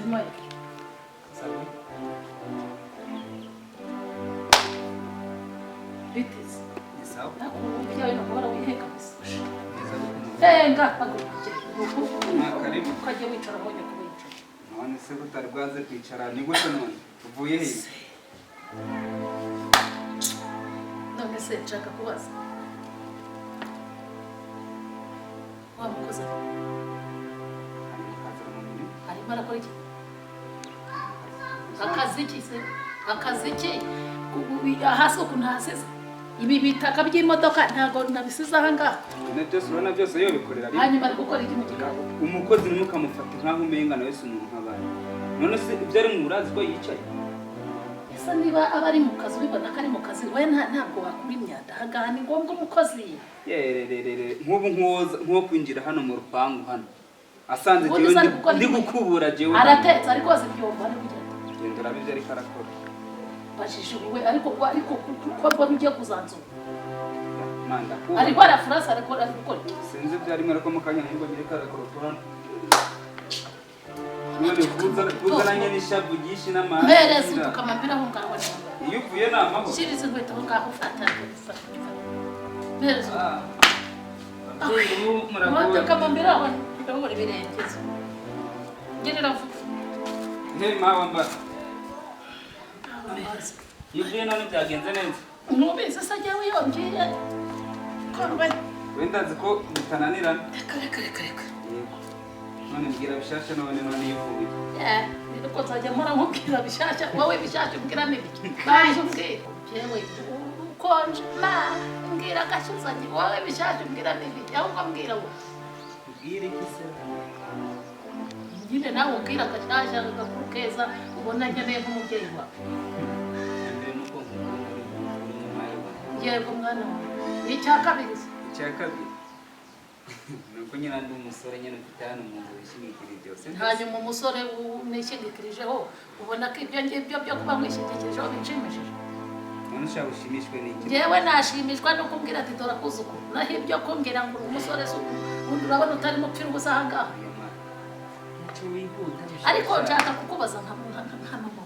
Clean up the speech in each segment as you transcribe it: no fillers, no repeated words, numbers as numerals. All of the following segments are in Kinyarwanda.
sema sawa biteze sawa nakubyaye nakubara wiheka bisa neza nga agukije karibu ukajya wicara aho njya kubicara none se butari bwaze kwicara ni gute none uvuye he none se nshaka kubaza wa mukozi arimo arakora iki akazi ki hasi ukuntu hasize ibi bitaka by'imodoka ntago nabisize aha ngaha byose urabona byose yo bikorera hanyuma ari gukora iki mu kigabo umukozi numukamufata nkaho umengana wese umuntu nk'abandi none se ibyo ari mu burazi ko yicaye ese niba aba ari mu kazi ubibona ko ari mu kazi we ntabwo wakura imyanda ahagaha ni ngombwa umukozi yerererere nk'ubu nk'uwo kwinjira hano mu rupangu hano asanze ndi gukubura jewe aratetse ariko azi ibyombo ari kugenda gendera bivyo ariko arakora bajije we ariko ko mbona ugiye kuzanzura manda ariko arafurasa ariko ari gukora sinzi byari mwe ariko mukanya nibwo nyire karakora turana none kuzananye n'ishavu gishi n'amahanga mpereza tukamambira aho ngaho iyo uvuye namaho shirize inkweto aho ngaho ufata mpereza tukamambira aho ndabona ibirengezi ngerera vuba mawe mbara yuvuye none byagenze neza nubizi se ajya wiyongeye korwe wenda nzi ko mutananirana reka none mbwira bishasha none yivuye niko nzajya mpora nkubwira bishasha wowe bishasha ubwira n'ibiki baje umbwira yewe ukonje mbwira gashuzanye wowe bishasha ubwira n'ibiki ahubwo mbwira wowe ubwire iki se nyine nawe ubwira gashasha agakuru keza ubona nkeneye nk'umubyeyi wawe yego mwana wawe icya kabiri nuko nyine ndi umusore nyine mfite hano mu nzu wishingikirije byose hanyuma umusore nishingikirijeho ubona ko ibyo ngibyo byo kuba mwishingikirijeho binshimishije none ushaka ushimishwe n'iki yewe nashimishwa no kumbwira ati dora kuzuku naho ibyo kumbwira ngo umusore se undi urabona utari mupfira ubusa aha ngaha ariko nshaka kukubaza nka mama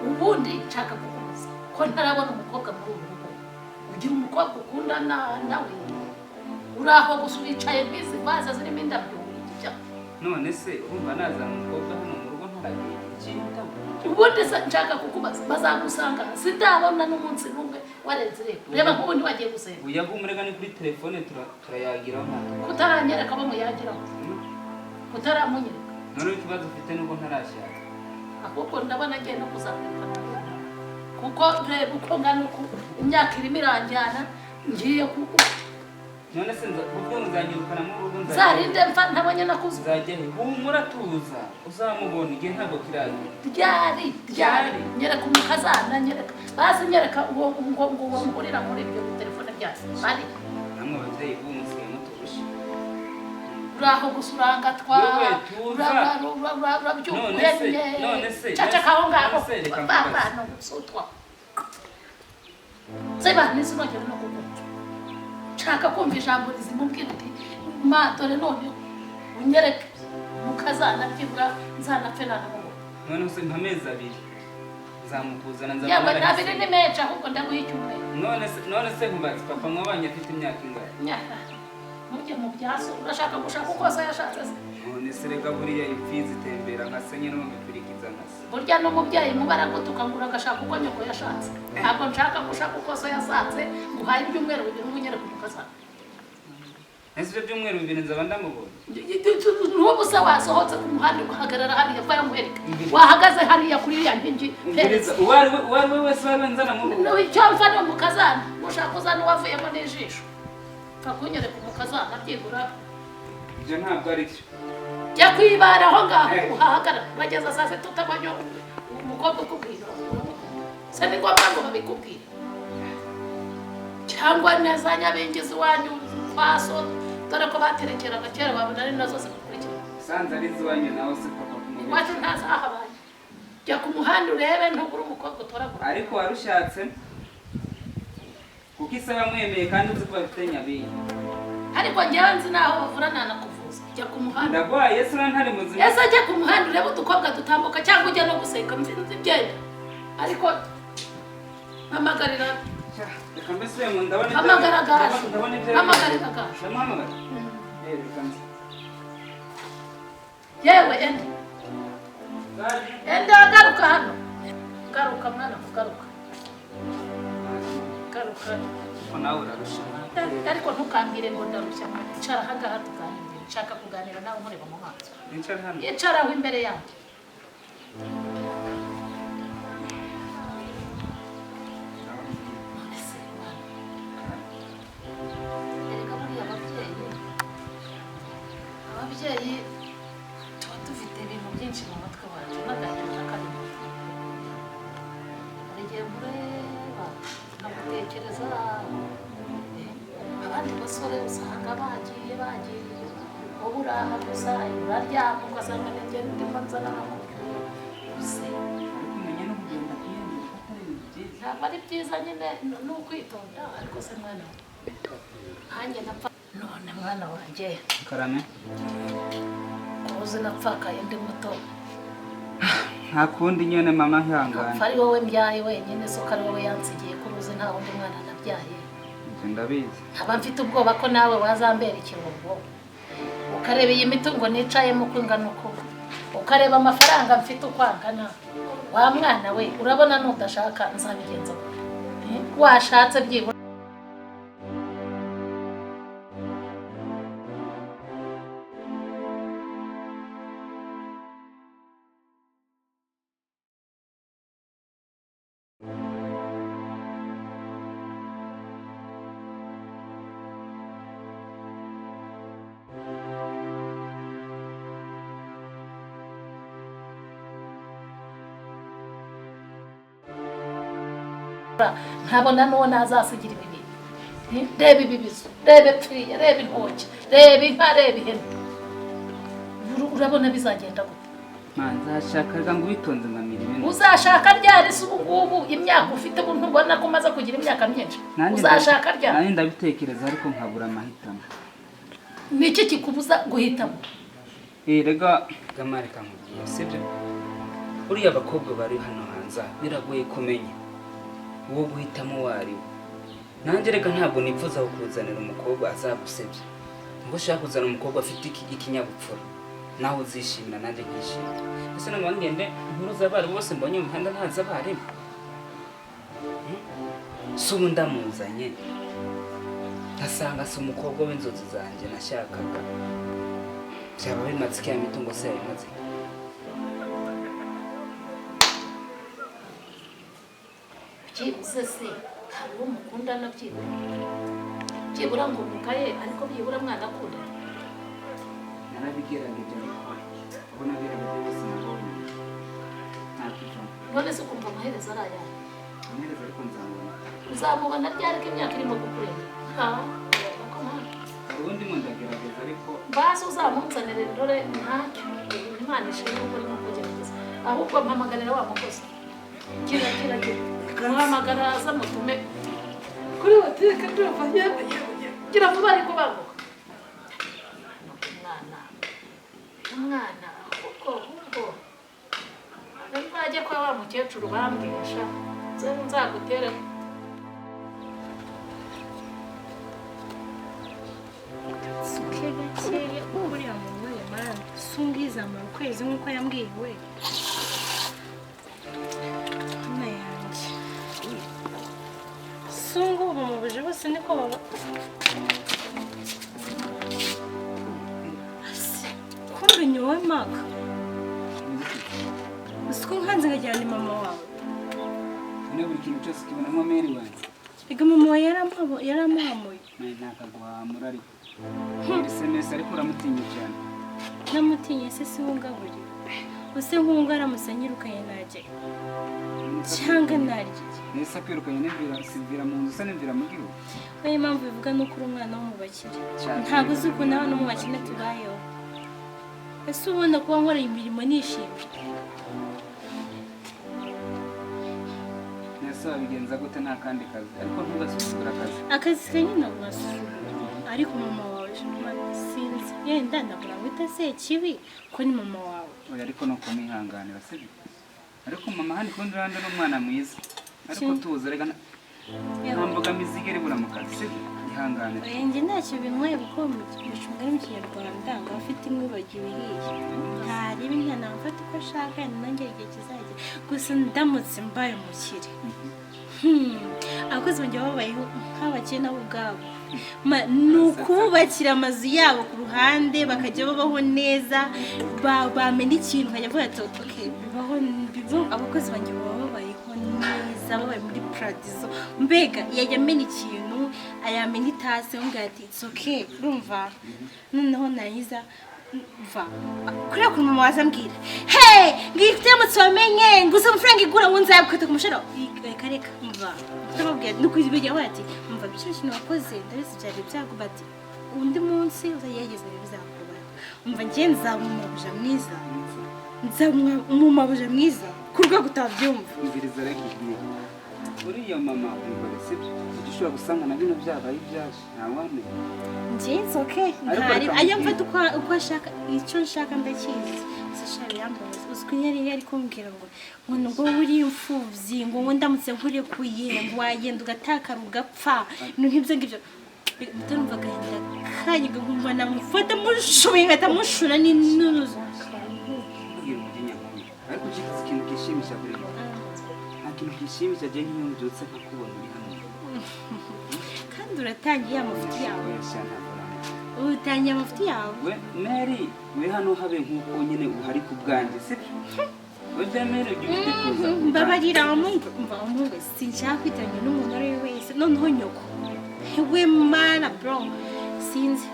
ubundi nshaka kukubaza ko ntarabona umukobwa muri ubu rugo ugira umukobwa ukundana nawe uraho gusa wicaye bizi baza zirimo indabyo none se urumva nazana umukobwa hano mu rugo ntaragiye ikintu ubundi nshaka kukubaza bazagusanga sindabona n'umunsi n'umwe warenze reba nk'ubundi wagiye gusenga uyagumurega ni kuri telefone turayagiraho kutaranyereka abo muyagiraho kutaramunyereka none ikibazo ufite nuko ntarashaka ahubwo ndabona agiye no kuzakwerekana kuko reba uko ngana uku imyaka irimo iranjyana ngiye kuko none se ubwo muzanyirukana mu rugo nzarinde mfa ntabonye nakuze uzajya he humura tuza uzamubona igihe ntabwo kiragira ryari nyereka umukazana nyereka bazi nyereka uwo ngo muhurira muri ibyo telefone byacu bari namwe ababyeyi b'umusigaye muturushe uraho gusa urangatwa none se cacaka aho ngaho bano gusutwa seba nisinogera no kukumva nshaka kumva ijambo rizimubwira uti dore none unyereke mukazana byibura nzanapfe nanamubo none se mpamezi abiri nzamukuzana yaba nabiri ni menshi ahubwo ndaguha icyumweru none se nkubazi papa mwabanye afite imyaka ingana mujye mu byaso urashaka gushaka uko se yashatse se none se rega buriya imfizi itembera nka se nyine mubikurikiza nka se burya n'umubyeyi mubara gutuka ngura agashaka uko nyoko yashatse ntabwo nshaka gushaka uko se yashatse nguhaye ibyumweru bibiri n'umunyereka umukazana ese ibyo byumweru bibiri nzaba ndamubonye n'ubu se wasohotse ku muhanda ugahagarara hariya vayo nkwereka wahagaze hariya kuri iriya nkingi uwo ari we wese wari nzana mu rugo icyo mfa ni umukazana ushaka uzana uwavuyemo n'ijisho pfa kunyereka umukazana byibura ibyo ntabwo ari byo jya kwibara aho ngaho uhahagarara bageza saa sita utabonye umukobwa ukubwira se ni ngombwa ngo babikubwire cyangwa neza nyabingizi iwanyu kwaso dore ko baterekeraga kera babona ari nazo zikurikira sanze ari iwanyu nawe se papa iwacu ntazahabaye jya ku muhanda urebe ntugure umukobwa utoragura ariko warushatse kuko isaba mwemeye kandi uzi ko bafite nyabingi ariko njyewe nzi naho bavura nanakuvuza rwose jya ku muhanda ndagwaye Yesu ntari muzima Yesu ajya ku muhanda urebe udukobwa dutambuka cyangwa ujya no guseka mvinze ibyenda ariko mpamagarira reka mbese mu ndabona mpamagarira Gaju mpamagarira Gaju ndamuhamagara reka yewe enda garuka hano garuka mwana garuka ko nawe urarusha ariko ntukambire ngo ndarushya icara hagaha tuganire nshaka kuganira nawe nkureba mu maso icara aho imbere yawe ababyeyi tuba dufite ibintu byinshi mu mutwe wacu n'agahinda karimo hari igihe mureba nkamutekereza abandi basore usanga bagiye wowe uraha gusa uraryama ugasanga nigenda ndimo nzana gusa kumenya no kugenda ntabwo ari byiza nyine ni ukwitonda ariko se mwana nanjye napfa none mwana wanjye karame uzi napfakaye ndi muto nta kundi nyene mama ihangana ari wowe mbyaye wenyine so ari wowe yansigiye ko uzi nta wundi mwana nabyaye ndabizi nkaba mfite ubwoba ko nawe wazambera ikirungo ukareba iyi mitungo nicayemo uko ingana uko ukareba amafaranga mfite uko angana wa mwana we urabona nudashaka nzabigenza washatse byibura ntabona n'uwo nazasigira ibi bintu reba ibibizo reba epfiriya reba intoki reba inka reba ihene urabona bizagenda gute nzashakaga ngo ubitonze nkamira ibintu uzashaka ryari se ubu ngubu imyaka ufite ubu ntubona ko umaze kugira imyaka myinshi uzashaka ryari nanjye ndabitekereza ariko nkabura amahitamo ni iki kikubuza guhitamo rega gamare kamubwiye sibyo uriya abakobwa bari hano hanze biragoye kumenya uwo guhitamo wari nanjye reka ntabwo nipfuza kukuzanira umukobwa azagusebya ngo ushaka kuzana umukobwa afite ikinyabupfura nawe uzishimira nanjye nkishimira ese ntabwo ngende impuruza abari bose mbonye mu muhanda ntazi abarimu si ubu ndamuzanye ntasanga si umukobwa w'inzozi zanjye nashakaga byaba bimatse ikiya mitungo se yabimaze byibuze se hari uwo mukundana byibura ngo mukaye ariko byibura mwana akunda narabigerageje ariko ubona birageje bose nabonye nta kivamo none se ukumva amaherezo ari ayahe amaherezo ariko uzamubona ryari ko imyaka irimo kukurenga hari ubundi ngo ndagerageza ariko basi uzamunzanire dore ntacyo imana ishimwe ko urimo kugerageza ahubwo mpamagarira wa mukozi gira muhamagara aza mutume kuri botike ndumva yewe gira vuba ariko banguka umwana ubwo nzajya kwa wa mukecuru bambwisha nzagutere suke gakeye uriya muntu we mara sungizamara ukwezi nk'uko yambwiye we sungu bamubuje bose niko baba kumbe ni wowe maka usuko nkanze nkajyana ni mama wawe niba buri kintu cyose kibonamo meri wanjye ega mama wawe yaramuhamuye ntakaguhamura ariko SMS ariko uramutinya cyane namutinye se si wungaburiye use nk'unga aramutse anyirukanye najye cyangwa narye nese kwirukanye n'imvira mu nzu se n'imvira mu gihugu niyo mpamvu bivuga no kuri umwana wo mu bakire ntabwo uzi ukuntu abana mu bakire tubayeho ese ubona kuba nkoreye imirimo nishimye nese wabigenza gute nta kandi kazi ariko ntugasuzugura akazi akazi ka nyina ugasuzugura ariko mama wawe sinzi yenda ndabura ngo itase kibi ko ni mama wawe oya ariko no kumwihanganira sibyo ariko mama handi kundi randa n'umwana mwiza ariko tuza rega nta mbogamizi igere bura mu kazi sibyo ihanganira njye ntacyo bintwaye kuko micungari mu kinyarwanda ngo afite imwibagiwe iriye ntaribi ntanamfata uko ashaka nanjye igihe kizajya gusa ndamutse mbaye umukire abakozi banjye babayeho nk'abakire nabo ubwabo ni ukubakira amazu yabo ku ruhande bakajya babaho neza bamenya ikintu nkajya avuga ati okay bibaho abakozi banjye baba babayeho neza babaye muri paradizo mbega yajya amenya ikintu ayamenya itasi umbwira ati it's okay urumva noneho nayiza va kuriya ku mama wazambwira hey ngifite mutse wamenye ngusa amafaranga igura ngo nzayabukata ku mushara reka mva ndababwira nukwibijya wati mva bicyo kintu wakoze ndabizi byari byago bati undi munsi uzayegeze bizakuba umva ngiye nzamumabuja mwiza nzamumabuja mwiza kurwa gutavyumva imviriza reka igiye uriya mama ubikore sibyo ushobora gusanga na bino byabaye ibyaje ntawame njye okay ntari ayamfata uko ashaka icyo nshaka ndakizi sishari yambaye uswinyeri yari kumbwira ngo nubwo uri imfuvyi ngo ndamutse nkure kuyenga wagenda ugatakara ugapfa nk'ibyo ngibyo bitarumva gahinda kanyiga nkumva namufata mushuye ngatamushura ni nunuzo ariko kizi ikintu kishimisha kuri ikintu kishimisha je nk'iyo mbyutse nkakubona uri hano kandi uratangiye amafuti yawe utangiye amafuti yawe we Mary we hano habe nk'uko nyine uhari ku bwanjye sibyo we Mary ugifite kuza mbabarira umuntu sinshaka kwitanya n'umuntu ari wese noneho nyoko we mana bro sinzi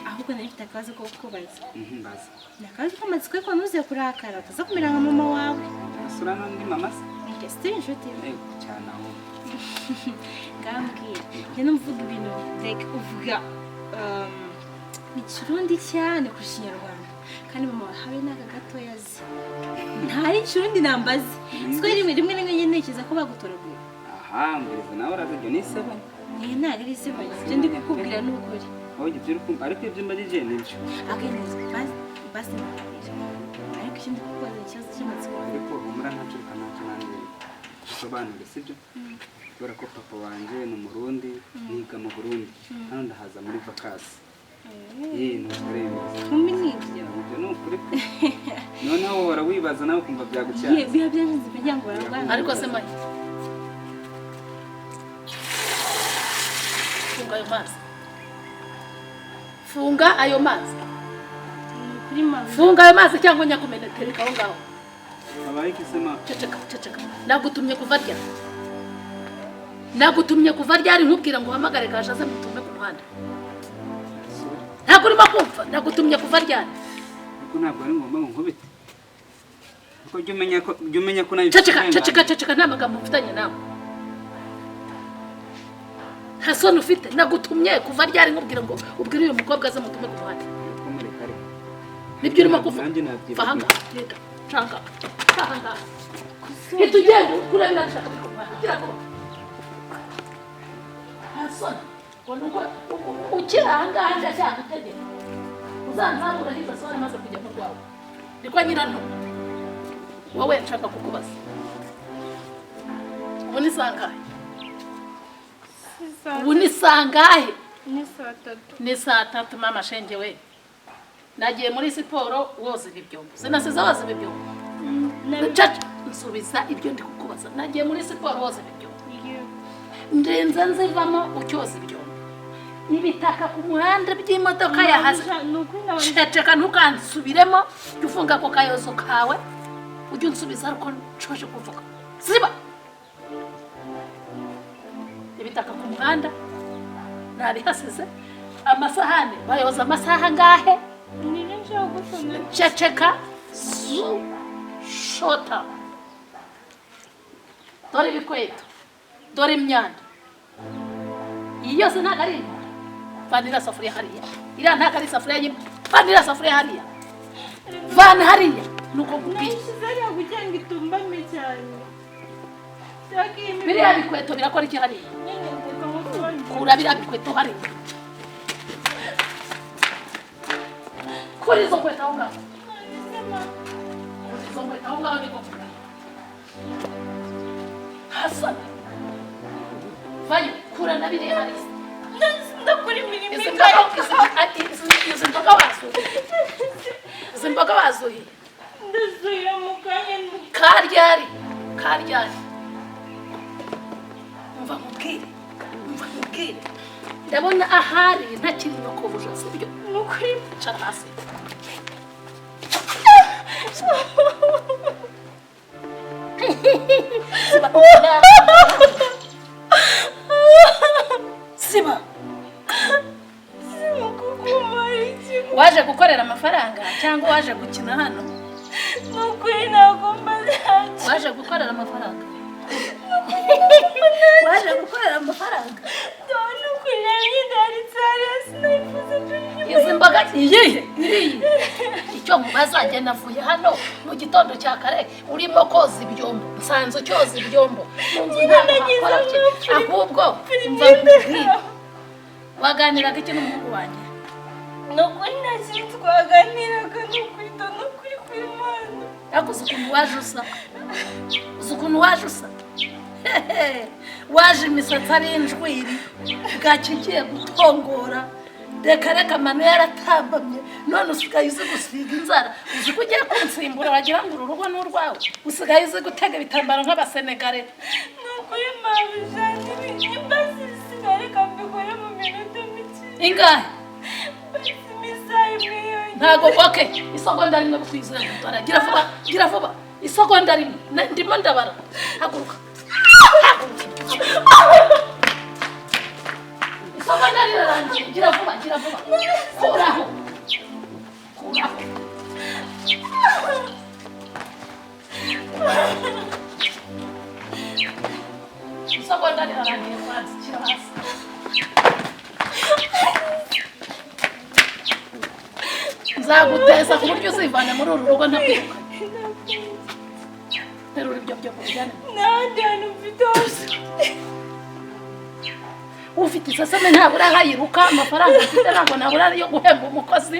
ahubwo nafite akazi ko kubaza mbaza nakazi ko matsiko ko nuze kurakara utaza kumera nka mama wawe asurana ndi mama se Steve inshuti cyane aho ngambwiye njye numvuga ibintu like uvuga ikirundi cyane ku kinyarwanda kandi mama habe naka gatoya azi ntari ikirundi nambazi siko rimwe ntekereza ko bagutoraguye aha mbiriza nawe urazajya niseba ntabwo ari iseba ibyo ndi kukubwira ni ukuri aho ibyo uri kumva ariko ibyo mbagije nibyo akeneye basi ariko ikindi kukubaza ikibazo cy'amatsiko ariko umura ntacurika ntacyo nanjye usobanure sibyo kubera ko papa wanjye ni umurundi niga mu Burundi hano ndahaza muri vakasi nibyo ni ukuri noneho warawibaza nawe ukumva byagucyaha biba byangiza kugira ngo bararwara ariko se mayi funga ayo mazi funga ayo mazi funga ayo mazi cyangwa nyakumenetereka aho ngaho abaye kisema ceceka nagutumye kuva ryari nkubwira ngo uhamagare gashaze mutume ku muhanda ntabwo urimo kumva nagutumye kuva ryari ariko ntabwo ari ngombwa ngo nkubite kuko jya umenya ko nayo ceceka nta magambo mfitanye nawe hasoni ufite nagutumye kuva ryari nkubwira ngo ubwire uyu mukobwa aze mutume ku muhanda nibyo urimo kuvuga fahanga reka canga ntitugende kurabira gushaka ku muhanda kugira ngo hasoni ukiri ahangaha ndashaka itegeko uzantabura hirya soni maze kujya mu rwawe niko nyirano wowe nshaka kukubaza ubu ni sangahe ni saa tatu mama shenge we nagiye muri siporo woza ibyombo sinasize woza ibyombo nsubiza ibyo ndi kukubaza nagiye muri siporo woza ibyombo ndenze nzivamo ucyoza ibyombo n'ibitaka ku muhanda by'imodoka yahase ceceka ntukansubiremo jya ufunga ako kayozo kawe ujye unsubiza ariko nshoje kuvuga ziba ibitaka ku muhanda ntabihasize amasahane bayoza amasaha ngahe ceceka shota dore ibikweto dore imyanda iyi yose ntabwo ari imyanda vanira safuriya hariya iriya ntabwo ari isafuriya nyine vanira safuriya hariya vana hariya nuko gubwiye biriya bikweto birakora iki hariya kura biriya bikweto hariya kuri izo nkweto aho ngaho kuri izo nkweto aho ngaho niko mvuga Hassan vayo kura na biriya harisi ndakora imirimo izi mboga bazuye ndazuye mu kanya karyari umva mubwire ndabona ahari ntakiri no kubuja sibyo nukuri cara hasi Siba waje gukorera amafaranga cyangwa waje gukina hano nukuri ntabwo mbaze waje gukorera amafaranga waje gukorera amafaranga nukuri nari sinayifuza izi mboga iriye icyo mubaza agenda avuye hano mu gitondo cya kare urimo koza ibyombo nsanze cyoza ibyombo ahubwo waganiraga iki n'umuhungu wanjye nukuri ntakiri twaganiraga nukuri kw'Imana ariko uzi ukuntu waje usa waje imisatsi ari injwiri bwakigiye gutongora reka mano yaratambamye none usigaye uzi gusiga inzara uzi ko ugiye kunsimbura wagira ngo uru rugo ni urwawe usigaye uzi gutega ibitambaro nk'abasenegare nukuri mabijanye imbazi sigareka mbikore mu minota mike ingahe imisayi mwiyo ntago oke isegonda rimwe bukwizera gutara gira vuba isegonda rimwe ndimo ndabara haguruka isegonda rirarangiye gira vuba kuraho isegonda rirarangiye kwanza kira hasi nzaguteza ku buryo uzivana muri uru rugo ntabwiruka terura ibyo byo kujyana ntajyana ufite hose ufite iseseme ntabura hayiruka amafaranga ufite ntabwo nabura yo guhemba umukozi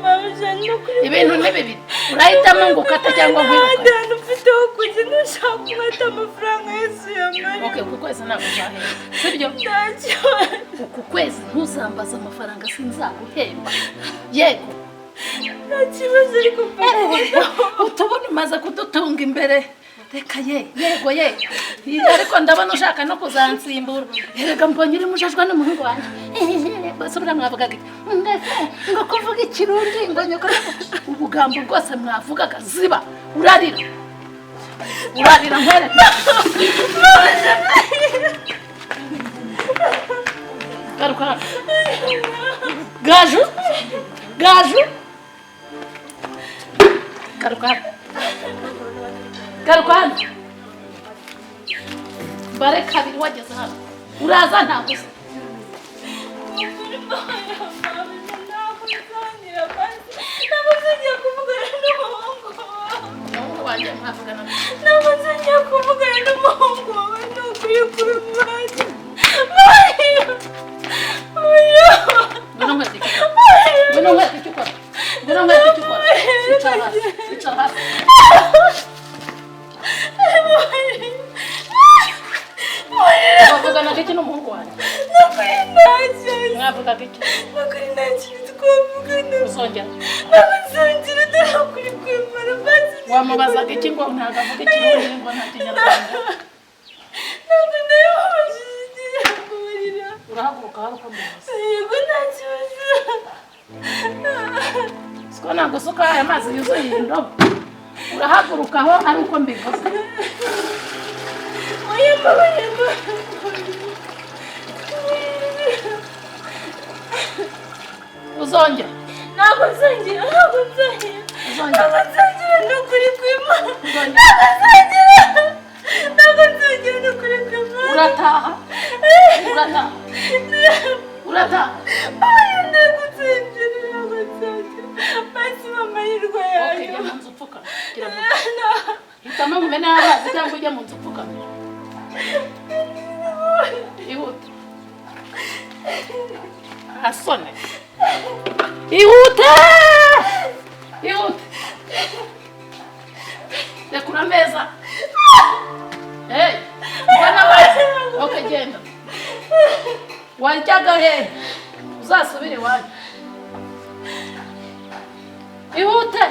mabijanye nukuri ibintu ni bibiri urahitamo ngo ukate cyangwa nkwiruka ntajyana ufite ho kujya nushaka kumata amafaranga yose yamara okay uku kwezi ntabwo uzahemba sibyo ntacyo uku kwezi ntuzambaza amafaranga sinzaguhemba yego nta kibazo ariko utubona umaze kudutunga imbere reka yego ariko ndabona ushaka no kuzansimbura erega mbonye uri mujajwa n'umuhungu wanjye basubira mwavugaga ngo kuvuga ikirundi ngo nyoko ubugambo bwose mwavugaga ziba urarira nkwereka garuka Gaju garuka hano bare kabiri wageze hano uraza ntabwo usa ntabwo nzongera kuvugana n'umuhungu wanjye mwavugana ntabwo nzongera kuvugana n'umuhungu wawe ni ukuri kuri mwanjye ngwino nkwereke icyo ukora icara hasi wavuganaga iki n'umuhungu wanjye mwavugaga iki nukuri nta kintu twavugana uzongera ntabwo nzongera ndakuri kwimara maze wamubazaga iki ngo ntabwo avuga ikirundi ngo nta kinyarwanda ntabwo nayamubajije igihe kubarira urahaguruka hari uko mbivuze yego nta kibazo siko ntabwo usuka aya mazi yuzuye iyi ndobo urahaguruka aho ari uko mbivuze uzongera ntabwo nzongera n'ukuri kw'Imana ntabwo nzongera n'ukuri kw'Imana urataha ntabwo nzongera basi amahirwe yayo ujya mu nzu upfukama hitamo mumene amazi cyangwa ujya mu nzu upfukama ihute asone ihute ihute rekura ameza mbona amazi okay genda waryaga he uzasubire iwanyu ihute